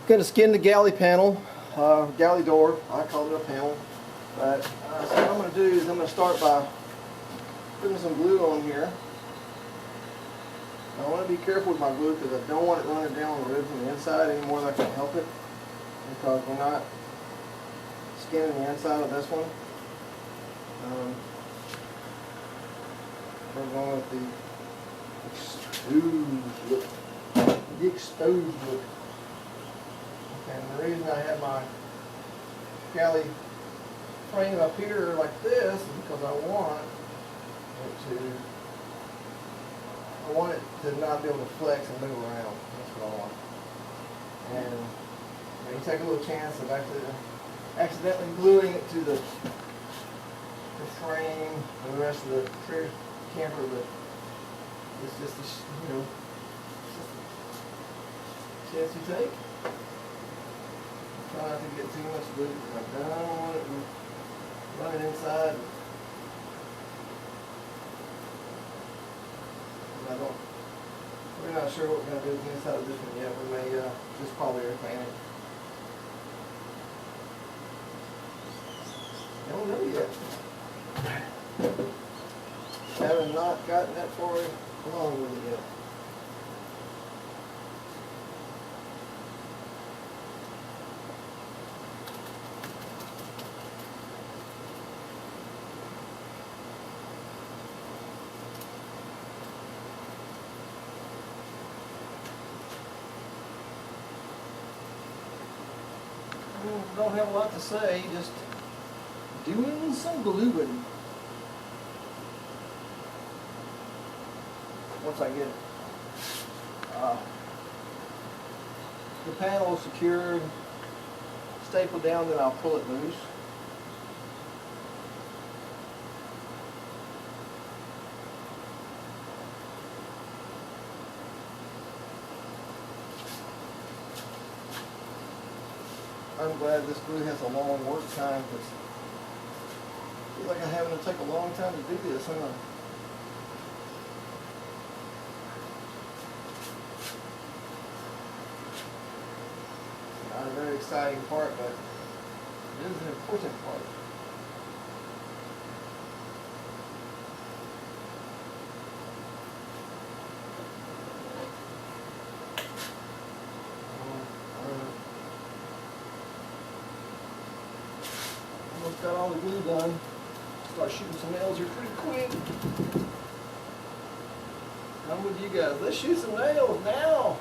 Going to skin the galley panel, galley door. I call it a panel. But so what I'm going to do is I'm going to start by putting some glue on here. I want to be careful with my glue because I don't want it running down the ribs on the inside any more than I can help it, because we're not skinning the inside of this one. We're going with the exposed look. The exposed look. And the reason I have my galley frame up here like this is because I want it to not be able to flex and move around. That's what I want. And you take a little chance of accidentally gluing it to the frame and the rest of the camper, but it's just a, chance you take. Try not to get too much glue because I don't want it running inside. We're not sure what we're going to do with the inside of this one yet. We may just probably repaint it. Don't know yet. Haven't not gotten that far along with it yet. Don't have a lot to say, just doing some gluing. Once I get the panel secured, stapled down, then I'll pull it loose. I'm glad this glue has a long work time because I feel like I'm having to take a long time to do this, huh? Not a very exciting part, but it is an important part. Got all the glue done. Start shooting some nails here pretty quick. I'm with you guys. Let's shoot some nails now.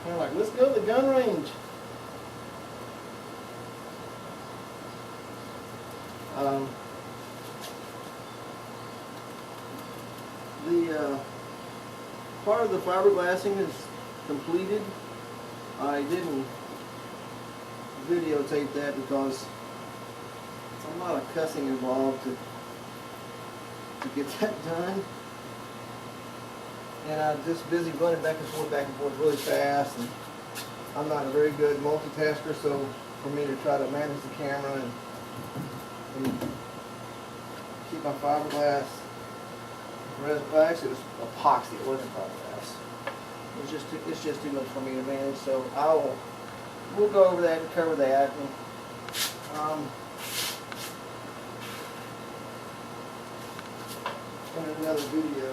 Kind of like, let's go to the gun range. The part of the fiberglassing is completed. I didn't videotape that because a lot of cussing involved to get that done, and I'm just busy running back and forth really fast, and I'm not a very good multitasker, so for me to try to manage the camera and keep my fiberglass resin, well actually it was epoxy, it wasn't fiberglass. It's just too much for me to manage, so we'll go over that and cover that. And, in another video.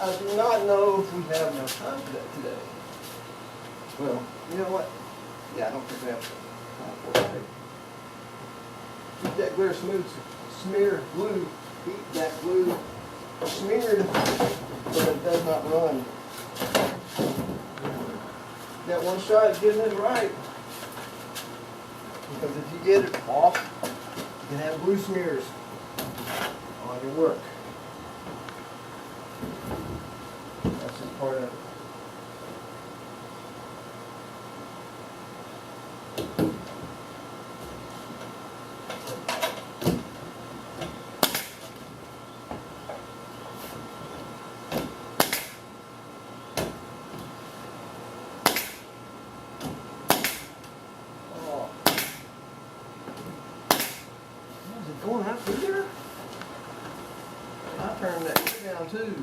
I do not know if we have enough time for that today. Well, you know what? Yeah, I don't think we have time for it today. Keep that glue smooth, keep that glue smeared so it does not run. That one shot is getting it right. Because if you get it off, you can have glue smears on your work. That's just part of it. Going out here? I turned that down too.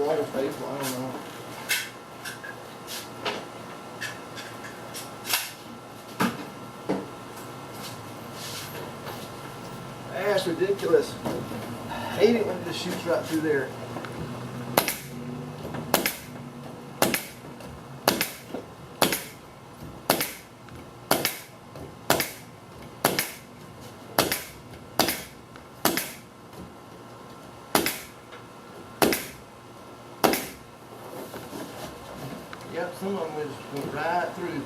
longer staple, I don't know. That's ridiculous. I hate it when it just shoots right through there. Yep, some of them just went right through.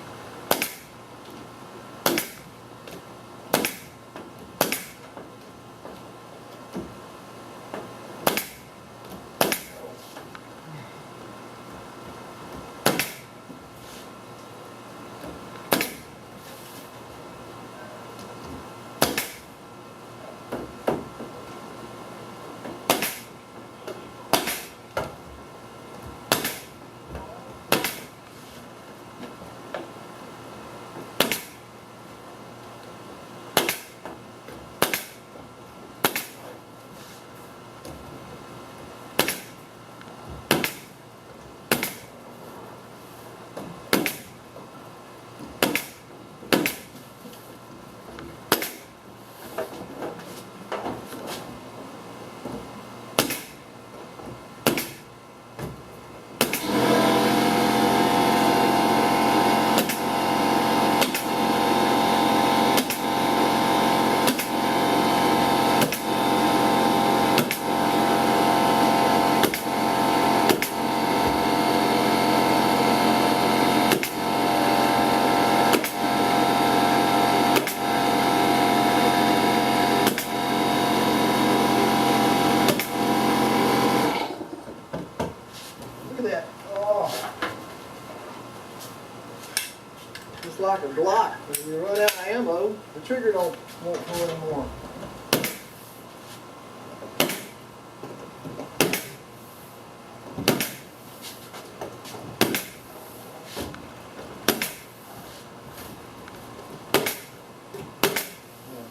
Just like a Glock. When you run out of ammo, the trigger won't pull anymore.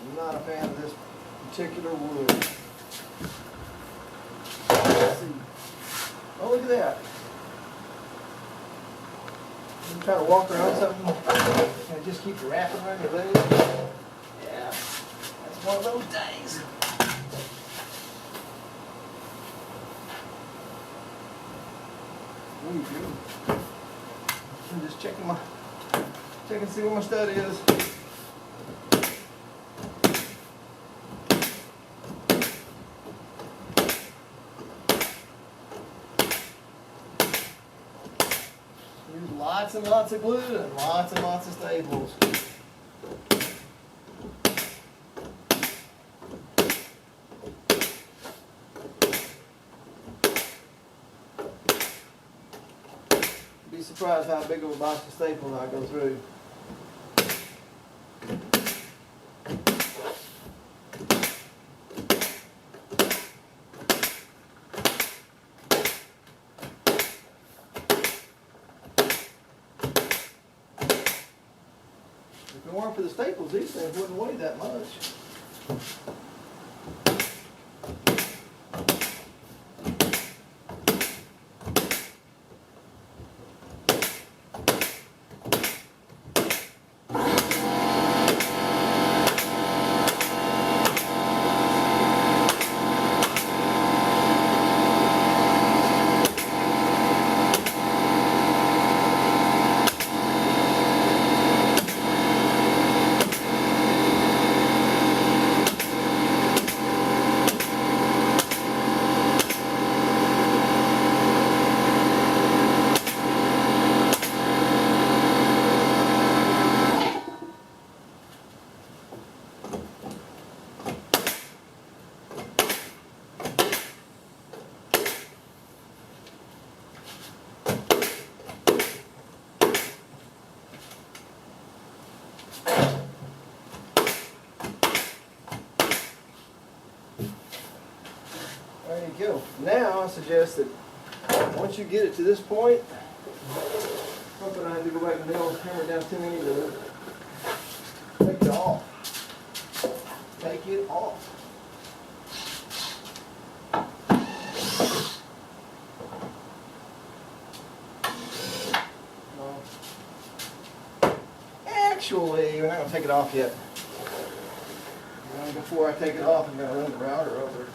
I'm not a fan of this particular wood. Let's see. Oh, look at that. You try to walk around something and just keep wrapping around your leg. Yeah, that's one of those days. Ooh, good. I'm just checking to see where my stud is. Lots and lots of glue and lots of staples. Be surprised how big of a box of staples I go through. If it weren't for the staples, these things wouldn't weigh that much. There you go. Now I suggest that once you get it to this point, something I had to go back and nail the hammer down too many to take it off. Take it off. actually, we're not going to take it off yet. Before I take it off, I'm going to run the router over it.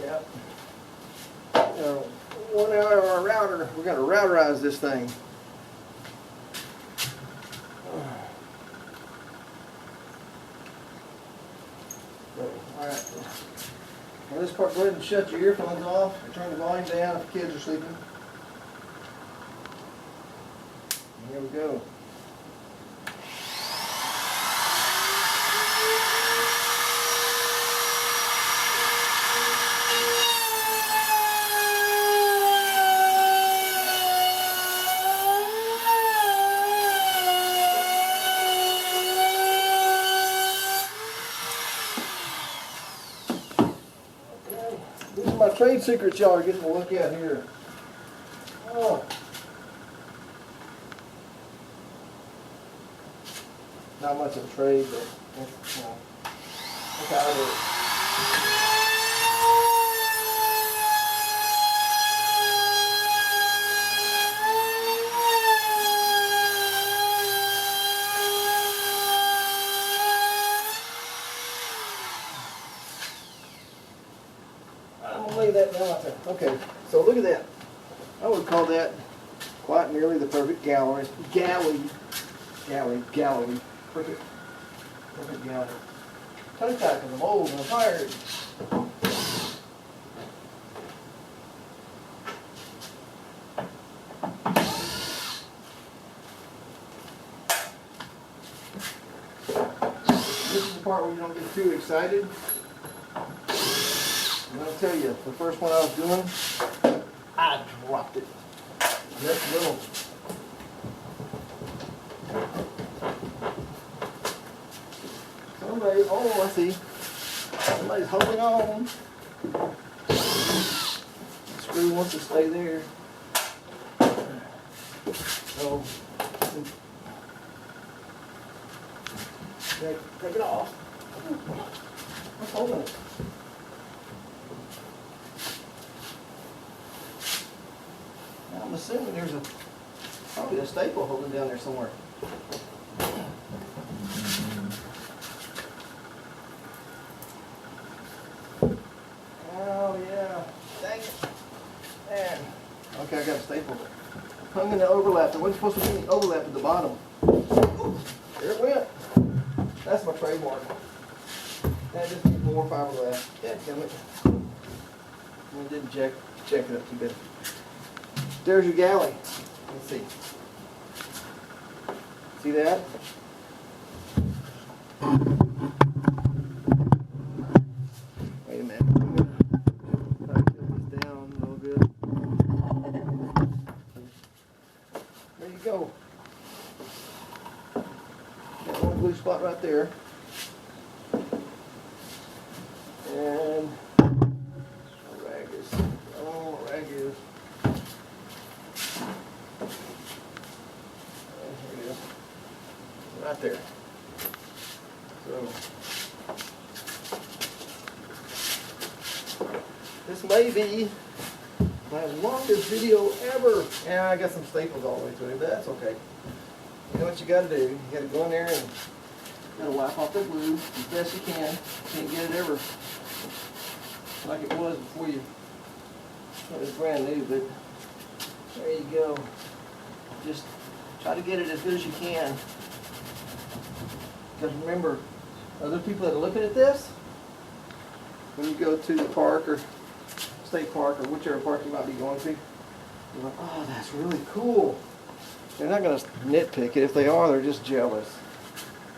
Yep. 1 hour of our router. We're going to routerize this thing. Alright. Now this part, go ahead and shut your earphones off and turn the volume down if the kids are sleeping. And here we go. These are my trade secrets y'all are getting to look at here. Oh. Not much of a trade, but you know, look how it is. I'm gonna lay that down like that. Okay, so look at that. I would call that quite nearly the perfect galley. Perfect galley. Toe tack because I'm old and I'm tired. This is the part where you don't get too excited. I'm going to tell you, the first one I was doing, I dropped it. Just little. Somebody, oh, I see. Somebody's holding on. The screw wants to stay there. So, take it off. What's holding it? Now I'm assuming there's probably a staple holding down there somewhere. Oh yeah, dang it. Man. Okay, I got a staple. Hung in the overlap. There wasn't supposed to be any overlap at the bottom. Ooh, there it went. That's my trademark. That just needs more fiberglass. Yeah, damn it. I didn't check it up too good. There's your galley. Let's see. See that? Wait a minute. I'm gonna try to put this down a little bit. There you go. Got one blue spot right there. And rag is. Right there. So this may be my longest video ever. And I got some staples all the way through it, but that's okay. You know what you gotta do? You gotta go in there and you gotta wipe off the glue as best you can. You can't get it ever like it was before you. It was brand new, but there you go. Just try to get it as good as you can. Because remember, other people that are looking at this, when you go to the park or state park or whichever park you might be going to, you're like, oh, that's really cool. They're not going to nitpick it. If they are, they're just jealous.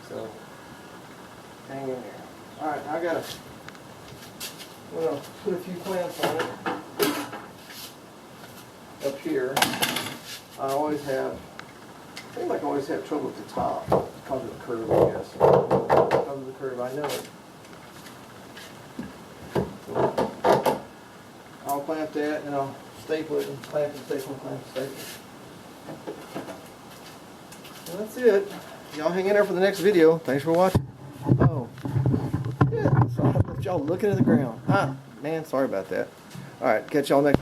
So, hang in there. All right, I'm going to put a few clamps on it up here. I seems like I always have trouble at the top because of the curve, I guess. Because of the curve, I know it. So I'll clamp that and I'll staple it and clamp and staple and clamp and staple. And that's it. Y'all hang in there for the next video. Thanks for watching. Oh. Yeah. So I left y'all looking at the ground. Ah, man, sorry about that. All right, catch y'all next.